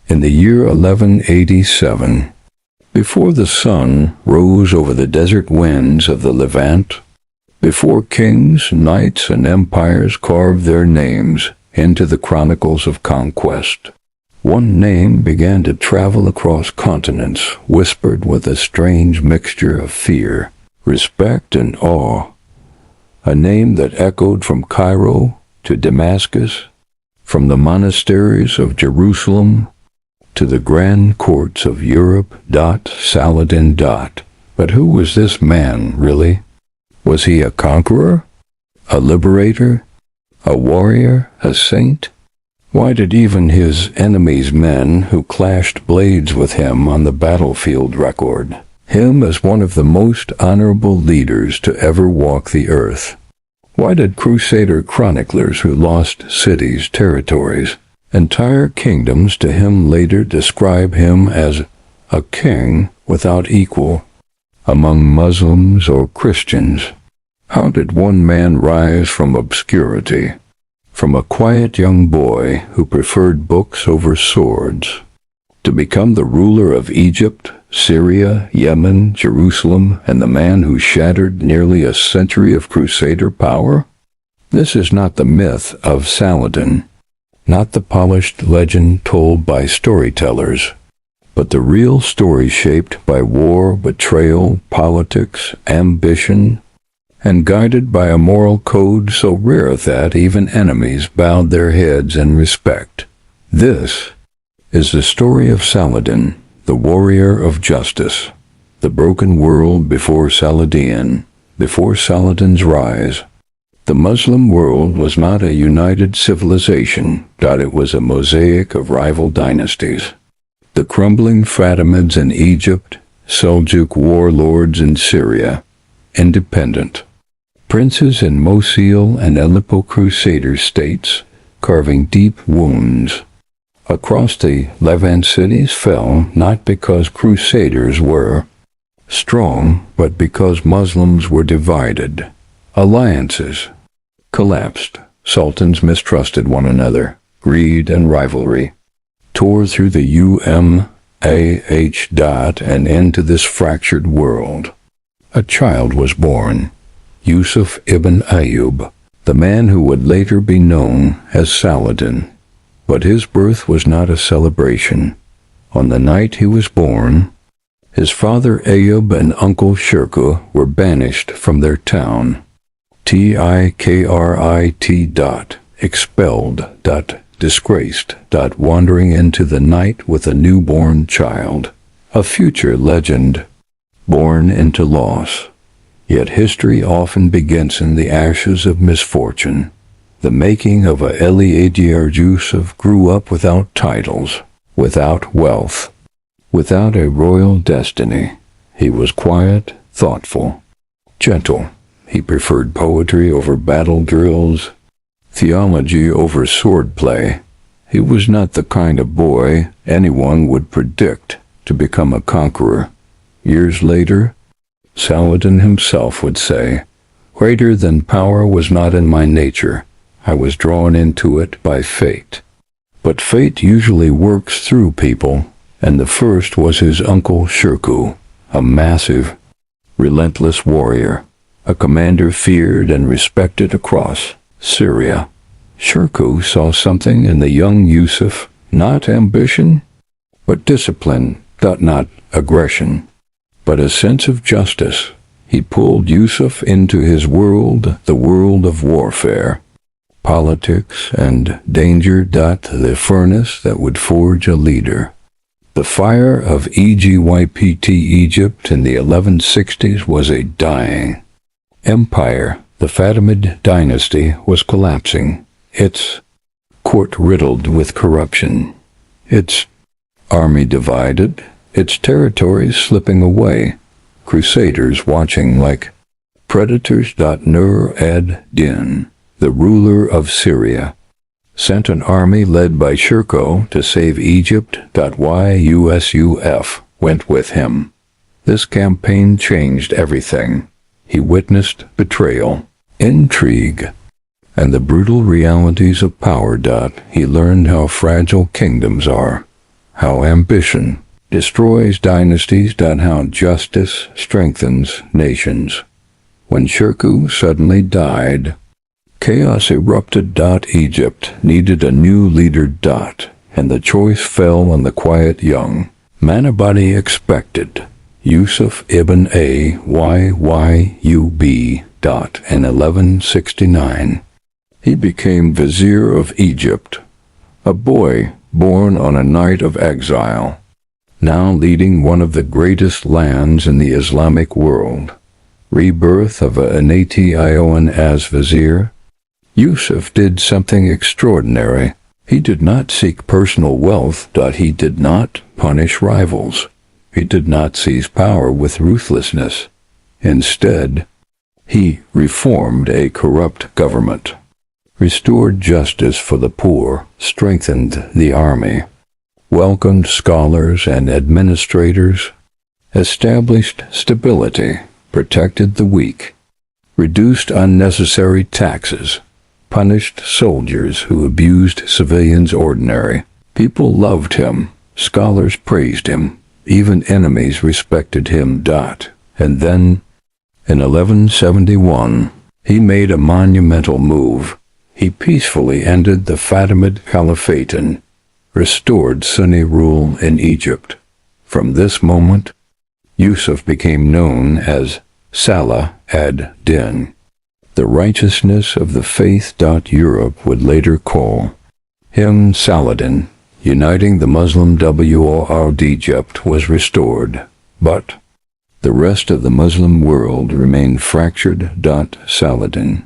in the year 1187, before the sun rose over the desert winds of the Levant, before kings, knights, and empires carved their names into the chronicles of conquest, one name began to travel across continents, whispered with a strange mixture of fear, respect, and awe. A name that echoed from Cairo to Damascus, from the monasteries of Jerusalem to the grand courts of Europe. Saladin. But who was this man, really? Was he a conqueror? A liberator? A warrior? A saint? Why did even his enemies' men who clashed blades with him on the battlefield record him as one of the most honorable leaders to ever walk the earth? Why did Crusader chroniclers who lost cities, territories, entire kingdoms to him later describe him as a king without equal among Muslims or Christians? How did one man rise from obscurity, from a quiet young boy who preferred books over swords, to become the ruler of Egypt, Syria, Yemen, Jerusalem, and the man who shattered nearly a century of Crusader power? This is not the myth of Saladin, not the polished legend told by storytellers, but the real story shaped by war, betrayal, politics, ambition, and guided by a moral code so rare that even enemies bowed their heads in respect. This is the story of Saladin, the warrior of justice, the broken world before Saladin, before Saladin's rise. The Muslim world was not a united civilization, it was a mosaic of rival dynasties. The crumbling Fatimids in Egypt, Seljuk warlords in Syria, independent. Princes in Mosul and Aleppo Crusader states, carving deep wounds. Across the Levant cities fell not because Crusaders were strong, but because Muslims were divided. Alliances collapsed. Sultans mistrusted one another. Greed and rivalry tore through the UMAH and into this fractured world. A child was born, Yusuf ibn Ayyub, the man who would later be known as Saladin. But his birth was not a celebration. On the night he was born, his father Ayyub and uncle Shirkuh were banished from their town. Tikrit. Expelled. Disgraced. Wandering into the night with a newborn child. A future legend, born into loss. Yet history often begins in the ashes of misfortune. The making of a Eliezer Yusuf grew up without titles, without wealth, without a royal destiny. He was quiet, thoughtful, gentle. He preferred poetry over battle drills, theology over swordplay. He was not the kind of boy anyone would predict to become a conqueror. Years later, Saladin himself would say, "Greater than power was not in my nature. I was drawn into it by fate." But fate usually works through people, and the first was his uncle Shirkuh, a massive, relentless warrior, a commander feared and respected across Syria. Shirkuh saw something in the young Yusuf, not ambition, but discipline, not aggression, but a sense of justice. He pulled Yusuf into his world, the world of warfare, politics, and danger. The furnace that would forge a leader. The fire of Egypt in the 1160s was a dying empire. The Fatimid dynasty was collapsing, its court riddled with corruption, its army divided, its territories slipping away, crusaders watching like predators. Nur ad-Din, the ruler of Syria, sent an army led by Shirkuh to save Egypt. Yusuf went with him. This campaign changed everything. He witnessed betrayal, intrigue, and the brutal realities of power. He learned how fragile kingdoms are, how ambition destroys dynasties. How justice strengthens nations. When Shirkuh suddenly died, chaos erupted. Egypt needed a new leader. And the choice fell on the quiet young Manabadi expected Yusuf ibn Ayyub. In 1169, he became vizier of Egypt, a boy born on a night of exile, now leading one of the greatest lands in the Islamic world. Rebirth of a nation as vizier. Yusuf did something extraordinary. He did not seek personal wealth. He did not punish rivals. He did not seize power with ruthlessness. Instead, he reformed a corrupt government, restored justice for the poor, strengthened the army, welcomed scholars and administrators, established stability, protected the weak, reduced unnecessary taxes, punished soldiers who abused civilians. Ordinary people loved him, scholars praised him, even enemies respected him. And then, in 1171, he made a monumental move. He peacefully ended the Fatimid Caliphate and restored Sunni rule in Egypt. From this moment, Yusuf became known as Salah ad-Din, the righteousness of the faith. Europe would later call him Saladin. Uniting the Muslim world. Egypt was restored, but the rest of the Muslim world remained fractured. Saladin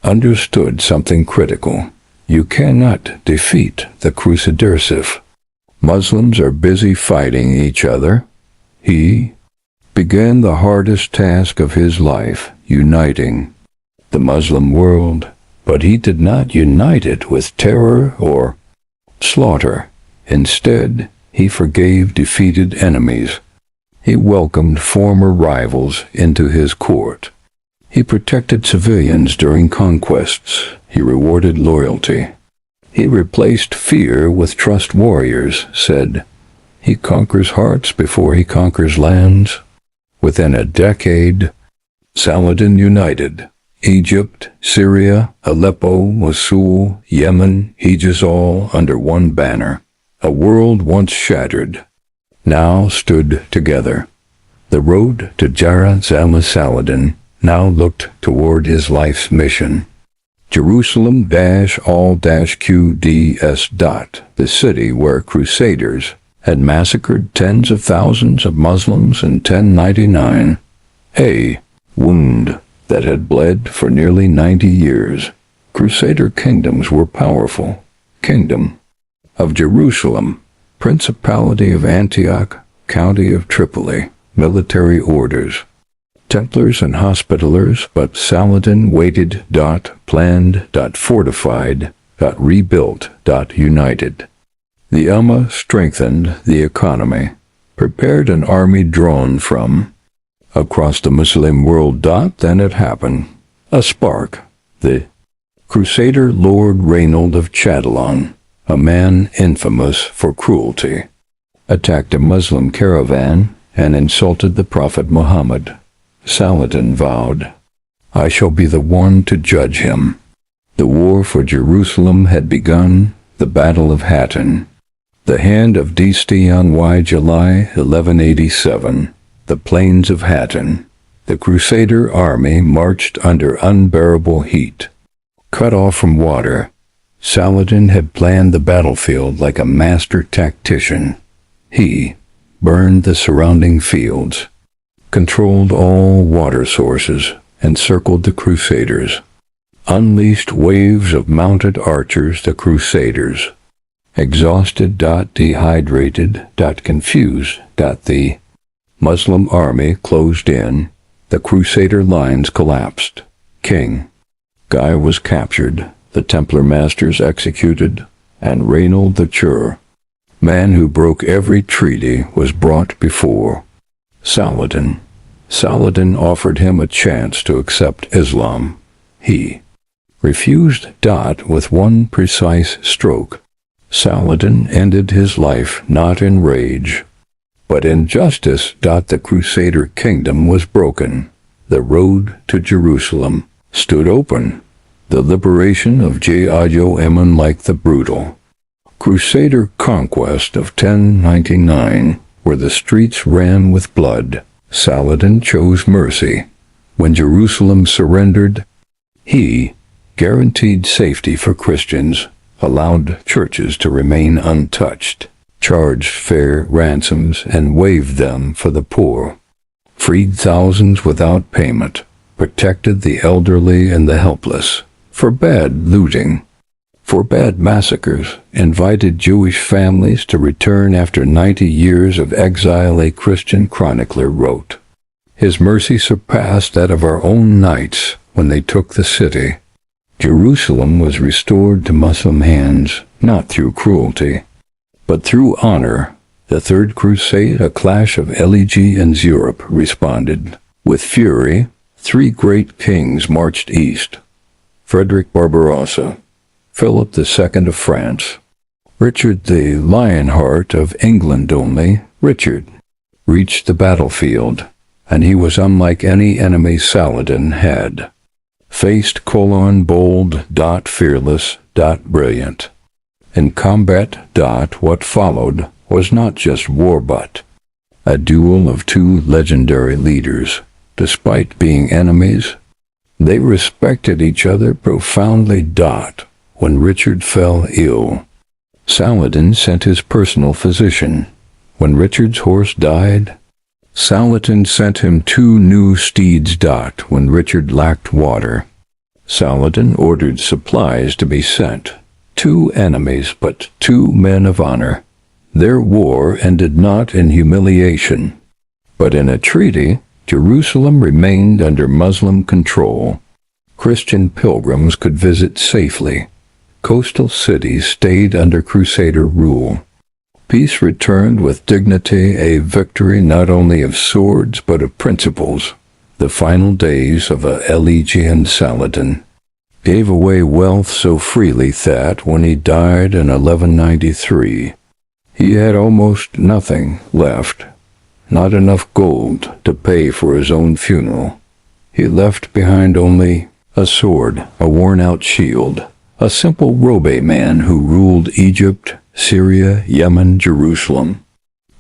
understood something critical. You cannot defeat the Crusaders if Muslims are busy fighting each other. He began the hardest task of his life, uniting the Muslim world, but he did not unite it with terror or slaughter. Instead, he forgave defeated enemies. He welcomed former rivals into his court. He protected civilians during conquests. He rewarded loyalty. He replaced fear with trust. Warriors said, "He conquers hearts before he conquers lands." Within a decade, Saladin united Egypt, Syria, Aleppo, Mosul, Yemen, Hijaz, all under one banner. A world once shattered now stood together. The road to Jerusalem. Saladin now looked toward his life's mission. Jerusalem-all-Qds. The city where Crusaders had massacred tens of thousands of Muslims in 1099. A wound that had bled for nearly 90 years. Crusader kingdoms were powerful. Kingdom of Jerusalem, Principality of Antioch, County of Tripoli, military orders, Templars and Hospitallers. But Saladin waited. Planned. Fortified. Rebuilt. United the Ummah, strengthened the economy, prepared an army drawn from across the Muslim world. Then it happened. A spark. The Crusader Lord Reynold of Chatillon, a man infamous for cruelty, attacked a Muslim caravan and insulted the Prophet Muhammad. Saladin vowed, "I shall be the one to judge him." The war for Jerusalem had begun. The Battle of Hattin. The hand of July 1187. The plains of Hattin. The Crusader army marched under unbearable heat. Cut off from water, Saladin had planned the battlefield like a master tactician. He burned the surrounding fields, controlled all water sources, encircled the Crusaders, unleashed waves of mounted archers. The Crusaders, exhausted, dehydrated, confused, the Muslim army closed in. The Crusader lines collapsed. King Guy was captured, the Templar masters executed, and Reynold the Chur, man who broke every treaty, was brought before Saladin. Saladin offered him a chance to accept Islam. He refused. With one precise stroke, Saladin ended his life not in rage, but in justice. The Crusader kingdom was broken. The road to Jerusalem stood open. The liberation of Jerusalem like the brutal Crusader conquest of 1099, where the streets ran with blood. Saladin chose mercy. When Jerusalem surrendered, he guaranteed safety for Christians, allowed churches to remain untouched, charged fair ransoms and waived them for the poor, freed thousands without payment, protected the elderly and the helpless, forbade looting, forbade massacres, invited Jewish families to return after 90 years of exile. A Christian chronicler wrote, "His mercy surpassed that of our own knights when they took the city." Jerusalem was restored to Muslim hands, not through cruelty, but through honor. The Third Crusade, a clash of allegiance, Europe responded. With fury, 3 great kings marched east: Frederick Barbarossa, Philip II of France, Richard the Lionheart of England. Only Richard reached the battlefield, and he was unlike any enemy Saladin had faced. Bold, fearless, brilliant. In combat, what followed was not just war but a duel of 2 legendary leaders. Despite being enemies, they respected each other profoundly. When Richard fell ill, Saladin sent his personal physician. When Richard's horse died, Saladin sent him 2 new steeds. When Richard lacked water, Saladin ordered supplies to be sent. 2 enemies, but 2 men of honor. Their war ended not in humiliation, but in a treaty. Jerusalem remained under Muslim control. Christian pilgrims could visit safely. Coastal cities stayed under Crusader rule. Peace returned with dignity, a victory not only of swords but of principles. The final days of a Elegian Saladin gave away wealth so freely that when he died in 1193, he had almost nothing left, not enough gold to pay for his own funeral. He left behind only a sword, a worn-out shield, a simple robe man who ruled Egypt, Syria, Yemen, Jerusalem,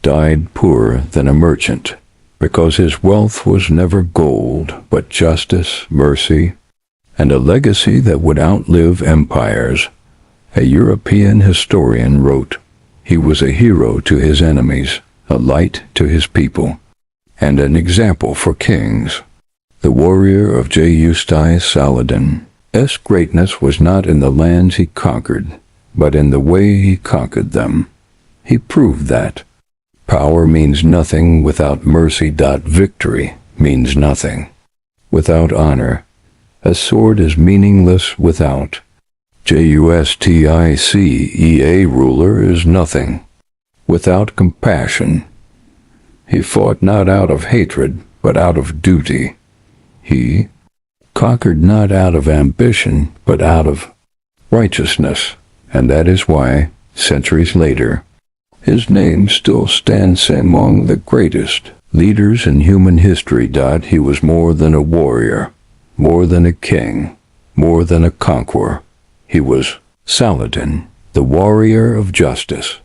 died poorer than a merchant, because his wealth was never gold, but justice, mercy, and a legacy that would outlive empires. A European historian wrote, "He was a hero to his enemies, a light to his people, and an example for kings." The warrior of Saladin's greatness was not in the lands he conquered, but in the way he conquered them. He proved that power means nothing without mercy. Victory means nothing without honor. A sword is meaningless without justice. A ruler is nothing without compassion. He fought not out of hatred, but out of duty. He conquered not out of ambition, but out of righteousness, and that is why, centuries later, his name still stands among the greatest leaders in human history. He was more than a warrior, more than a king, more than a conqueror. He was Saladin, the warrior of justice.